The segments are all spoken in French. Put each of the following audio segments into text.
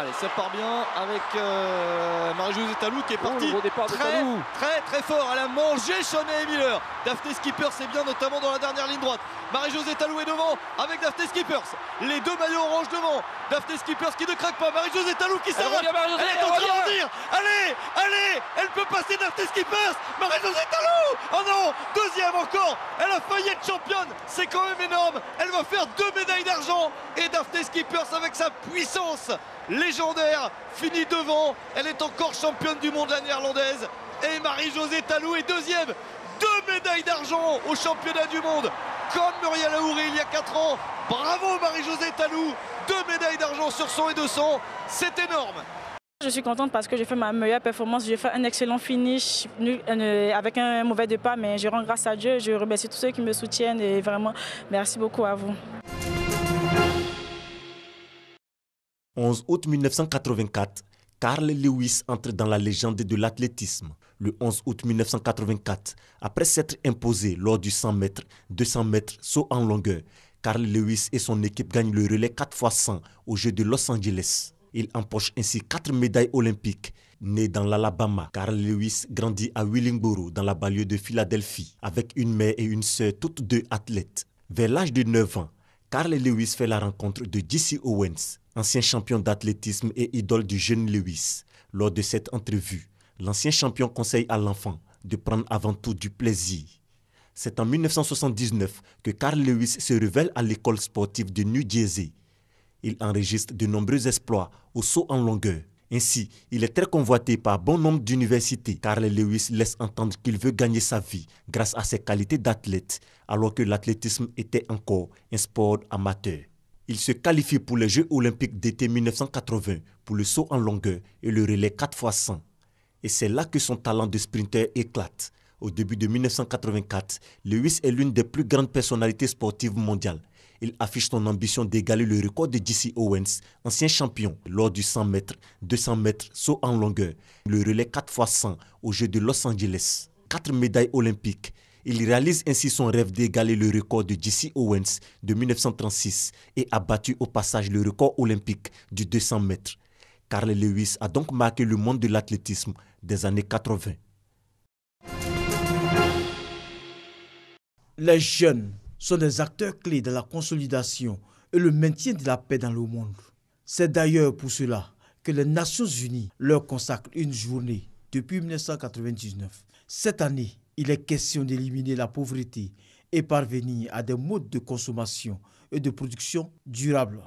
Allez, ça part bien avec Marie-Josée Talou qui est parti très fort. Elle a mangé Shaunae Miller. Daphné Skippers c'est bien, notamment dans la dernière ligne droite. Marie-Josée Talou est devant avec Daphné Skippers. Les deux maillots orange devant. Daphné Skippers qui ne craque pas. Marie-Josée Talou qui s'arrête. Elle est en train de dire allez, elle peut passer Daphné Skippers. Marie-Josée Talou. Oh non, deuxième encore. Elle a failli être championne. C'est quand même énorme. Elle va faire 2 médailles d'argent. Et Daphné Skippers avec sa puissance légendaire finit devant. Elle est encore championne du monde, la néerlandaise. Et Marie-Josée Talou est deuxième. 2 médailles d'argent au championnat du monde, comme Muriel Aouri il y a 4 ans. Bravo Marie-Josée Talou, 2 médailles d'argent sur 100 et 200, c'est énorme. Je suis contente parce que j'ai fait ma meilleure performance, j'ai fait un excellent finish avec un mauvais départ, mais je rends grâce à Dieu, je remercie tous ceux qui me soutiennent et vraiment merci beaucoup à vous. 11 août 1984, Carl Lewis entre dans la légende de l'athlétisme. Le 11 août 1984, après s'être imposé lors du 100 mètres, 200 mètres, saut en longueur, Carl Lewis et son équipe gagnent le relais 4x100 aux Jeux de Los Angeles. Il empoche ainsi 4 médailles olympiques. Né dans l'Alabama, Carl Lewis grandit à Willingboro, dans la banlieue de Philadelphie, avec une mère et une sœur, toutes deux athlètes. Vers l'âge de 9 ans, Carl Lewis fait la rencontre de Jesse Owens, ancien champion d'athlétisme et idole du jeune Lewis. Lors de cette entrevue, l'ancien champion conseille à l'enfant de prendre avant tout du plaisir. C'est en 1979 que Carl Lewis se révèle à l'école sportive de New Jersey. Il enregistre de nombreux exploits au saut en longueur. Ainsi, il est très convoité par bon nombre d'universités. Carl Lewis laisse entendre qu'il veut gagner sa vie grâce à ses qualités d'athlète, alors que l'athlétisme était encore un sport amateur. Il se qualifie pour les Jeux olympiques d'été 1980 pour le saut en longueur et le relais 4x100. Et c'est là que son talent de sprinter éclate. Au début de 1984, Lewis est l'une des plus grandes personnalités sportives mondiales. Il affiche son ambition d'égaler le record de Jesse Owens, ancien champion, lors du 100 mètres, 200 mètres, saut en longueur, le relais 4x100 aux Jeux de Los Angeles. 4 médailles olympiques. Il réalise ainsi son rêve d'égaler le record de Jesse Owens de 1936 et a battu au passage le record olympique du 200 mètres. Carl Lewis a donc marqué le monde de l'athlétisme des années 80. Les jeunes sont des acteurs clés dans la consolidation et le maintien de la paix dans le monde. C'est d'ailleurs pour cela que les Nations Unies leur consacrent une journée depuis 1999. Cette année, il est question d'éliminer la pauvreté et parvenir à des modes de consommation et de production durables.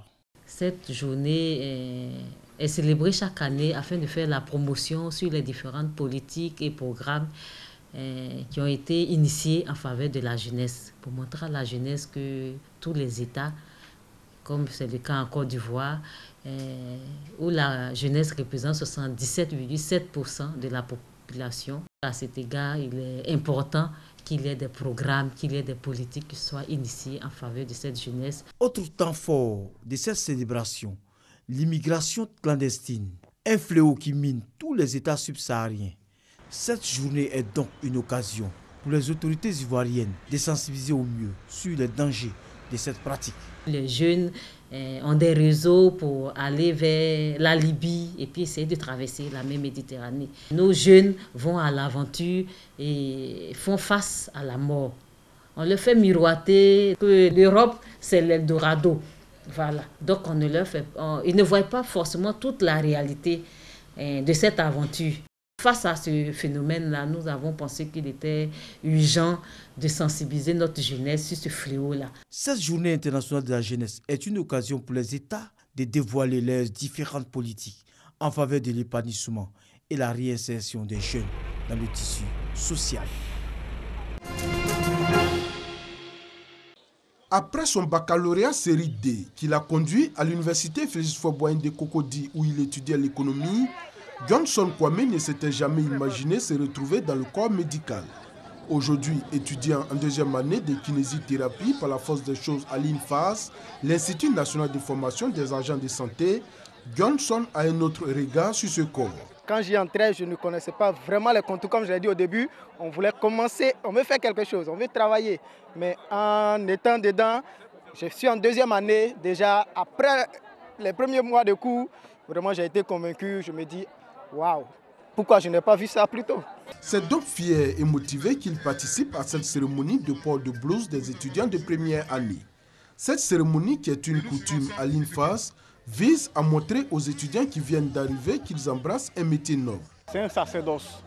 Cette journée est célébrée chaque année afin de faire la promotion sur les différentes politiques et programmes qui ont été initiés en faveur de la jeunesse, pour montrer à la jeunesse que tous les États, comme c'est le cas en Côte d'Ivoire, où la jeunesse représente 77,7% de la population. À cet égard, il est important qu'il y ait des programmes, qu'il y ait des politiques qui soient initiées en faveur de cette jeunesse. Autre temps fort de cette célébration, l'immigration clandestine, un fléau qui mine tous les États subsahariens. Cette journée est donc une occasion pour les autorités ivoiriennes de sensibiliser au mieux sur les dangers de cette pratique. Les jeunes ont des réseaux pour aller vers la Libye et puis essayer de traverser la mer Méditerranée. Nos jeunes vont à l'aventure et font face à la mort. On leur fait miroiter que l'Europe, c'est l'Eldorado. Voilà. Donc ils ne voient pas forcément toute la réalité de cette aventure. Face à ce phénomène-là, nous avons pensé qu'il était urgent de sensibiliser notre jeunesse sur ce fléau-là. Cette journée internationale de la jeunesse est une occasion pour les États de dévoiler leurs différentes politiques en faveur de l'épanouissement et la réinsertion des jeunes dans le tissu social. Après son baccalauréat série D, qui l'a conduit à l'université Félix Houphouët-Boigny de Cocody où il étudiait l'économie, Johnson Kwame ne s'était jamais imaginé se retrouver dans le corps médical. Aujourd'hui étudiant en 2e année de kinésithérapie par la force des choses à l'INFAS, l'Institut national de formation des agents de santé, Johnson a un autre regard sur ce corps. Quand j'y entrais, je ne connaissais pas vraiment les contours. Comme je l'ai dit au début, on voulait commencer, on veut faire quelque chose, on veut travailler. Mais en étant dedans, je suis en 2e année déjà. Après les premiers mois de cours, Vraiment, j'ai été convaincu. Je me dis, waouh, pourquoi je n'ai pas vu ça plus tôt? C'est donc fier et motivé qu'il participe à cette cérémonie de port de blouse des étudiants de première année. Cette cérémonie, qui est une coutume à l'INFAS, vise à montrer aux étudiants qui viennent d'arriver qu'ils embrassent un métier noble. C'est un sacerdoce.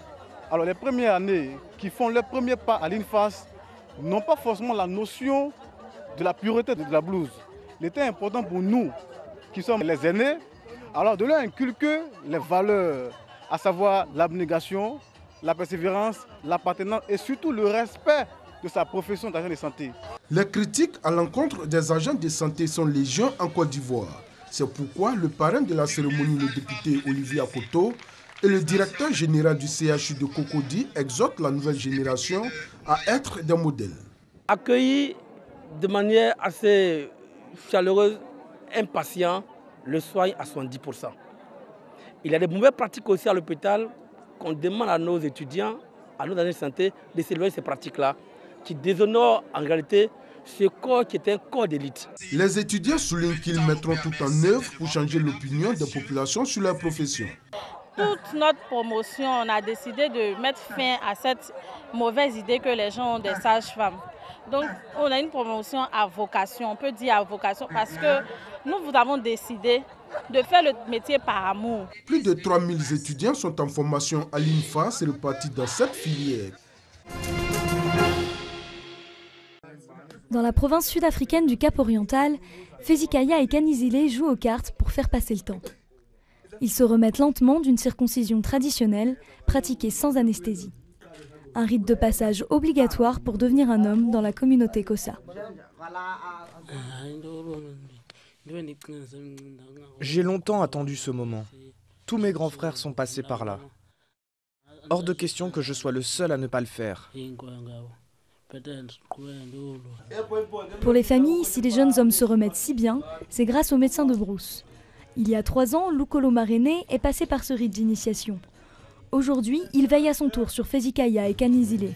Alors les premières années qui font leur premier pas à l'INFAS n'ont pas forcément la notion de la pureté de la blouse. Il était important pour nous, qui sommes les aînés, alors de leur inculquer les valeurs, à savoir l'abnégation, la persévérance, l'appartenance et surtout le respect de sa profession d'agent de santé. Les critiques à l'encontre des agents de santé sont légion en Côte d'Ivoire. C'est pourquoi le parrain de la cérémonie, le député Olivier Akoto, et le directeur général du CHU de Cocody exhortent la nouvelle génération à être des modèles. Accueilli de manière assez chaleureuse, impatient, le soigne à 70%. Il y a des mauvaises pratiques aussi à l'hôpital qu'on demande à nos étudiants, à nos agents de santé, de s'éloigner de ces pratiques-là, qui déshonorent en réalité ce corps qui est un corps d'élite. Les étudiants soulignent qu'ils mettront tout en œuvre pour changer l'opinion des populations sur leur profession. Toute notre promotion, on a décidé de mettre fin à cette mauvaise idée que les gens ont des sages-femmes. Donc, on a une promotion à vocation, on peut dire à vocation, parce que nous vous avons décidé de faire le métier par amour. Plus de 3000 étudiants sont en formation à l'INFAS répartis dans cette filière. Dans la province sud-africaine du Cap-Oriental, Fezikaya et Kanizile jouent aux cartes pour faire passer le temps. Ils se remettent lentement d'une circoncision traditionnelle pratiquée sans anesthésie. Un rite de passage obligatoire pour devenir un homme dans la communauté Xhosa. J'ai longtemps attendu ce moment. Tous mes grands frères sont passés par là. Hors de question que je sois le seul à ne pas le faire. Pour les familles, si les jeunes hommes se remettent si bien, c'est grâce au médecin de brousse. Il y a 3 ans, Lukolo Marene est passé par ce rite d'initiation. Aujourd'hui, il veille à son tour sur Fezikaya et Kanizile.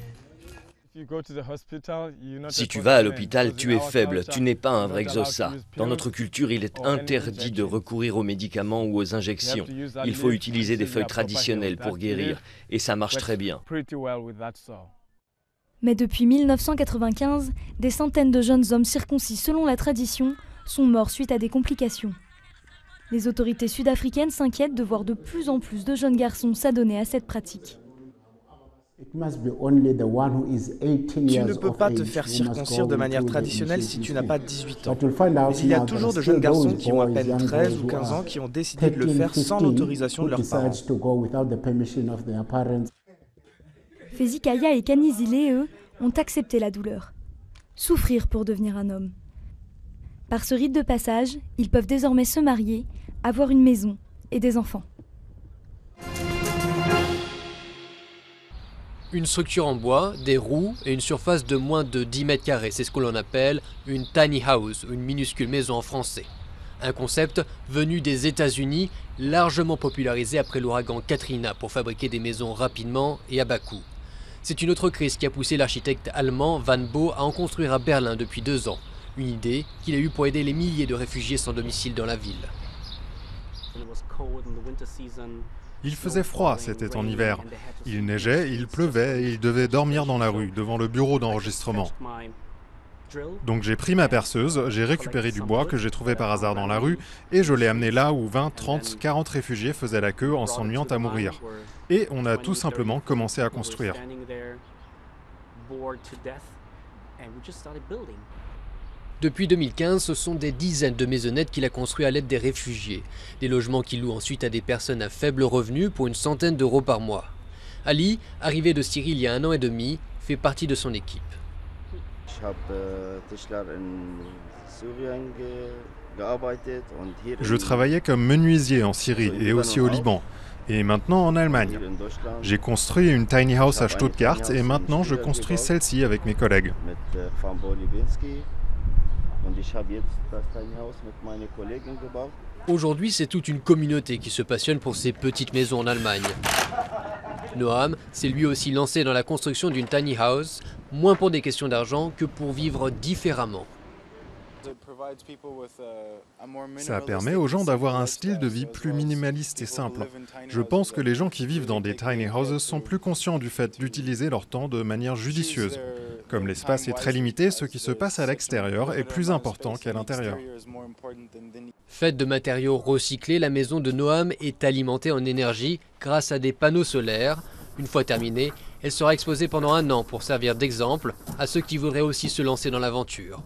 Si tu vas à l'hôpital, tu es faible, tu n'es pas un vrai Xhosa. Dans notre culture, il est interdit de recourir aux médicaments ou aux injections. Il faut utiliser des feuilles traditionnelles pour guérir, et ça marche très bien. Mais depuis 1995, des centaines de jeunes hommes circoncis selon la tradition sont morts suite à des complications. Les autorités sud-africaines s'inquiètent de voir de plus en plus de jeunes garçons s'adonner à cette pratique. Tu ne peux pas te faire circoncire de manière traditionnelle si tu n'as pas 18 ans. Mais il y a toujours de jeunes garçons qui ont à peine 13 ou 15 ans qui ont décidé de le faire sans l'autorisation de leurs parents. Fezikaya et Kanizile, eux, ont accepté la douleur. Souffrir pour devenir un homme. Par ce rite de passage, ils peuvent désormais se marier, avoir une maison et des enfants. Une structure en bois, des roues et une surface de moins de 10 mètres carrés, c'est ce que l'on appelle une tiny house, une minuscule maison en français. Un concept venu des États-Unis, largement popularisé après l'ouragan Katrina pour fabriquer des maisons rapidement et à bas coût. C'est une autre crise qui a poussé l'architecte allemand Van Boo à en construire à Berlin depuis 2 ans. Une idée qu'il a eue pour aider les milliers de réfugiés sans domicile dans la ville. Il faisait froid, c'était en hiver. Il neigeait, il pleuvait et il devait dormir dans la rue, devant le bureau d'enregistrement. Donc j'ai pris ma perceuse, j'ai récupéré du bois que j'ai trouvé par hasard dans la rue et je l'ai amené là où 20, 30, 40 réfugiés faisaient la queue en s'ennuyant à mourir. Et on a tout simplement commencé à construire. Depuis 2015, ce sont des dizaines de maisonnettes qu'il a construites à l'aide des réfugiés. Des logements qu'il loue ensuite à des personnes à faible revenu pour une centaine d'euros par mois. Ali, arrivé de Syrie il y a 1 an et demi, fait partie de son équipe. Je travaillais comme menuisier en Syrie et aussi au Liban. Et maintenant en Allemagne. J'ai construit une tiny house à Stuttgart et maintenant je construis celle-ci avec mes collègues. Aujourd'hui, c'est toute une communauté qui se passionne pour ces petites maisons en Allemagne. Noam s'est lui aussi lancé dans la construction d'une tiny house, moins pour des questions d'argent que pour vivre différemment. Ça permet aux gens d'avoir un style de vie plus minimaliste et simple. Je pense que les gens qui vivent dans des tiny houses sont plus conscients du fait d'utiliser leur temps de manière judicieuse. Comme l'espace est très limité, ce qui se passe à l'extérieur est plus important qu'à l'intérieur. Faite de matériaux recyclés, la maison de Noam est alimentée en énergie grâce à des panneaux solaires. Une fois terminée, elle sera exposée pendant 1 an pour servir d'exemple à ceux qui voudraient aussi se lancer dans l'aventure.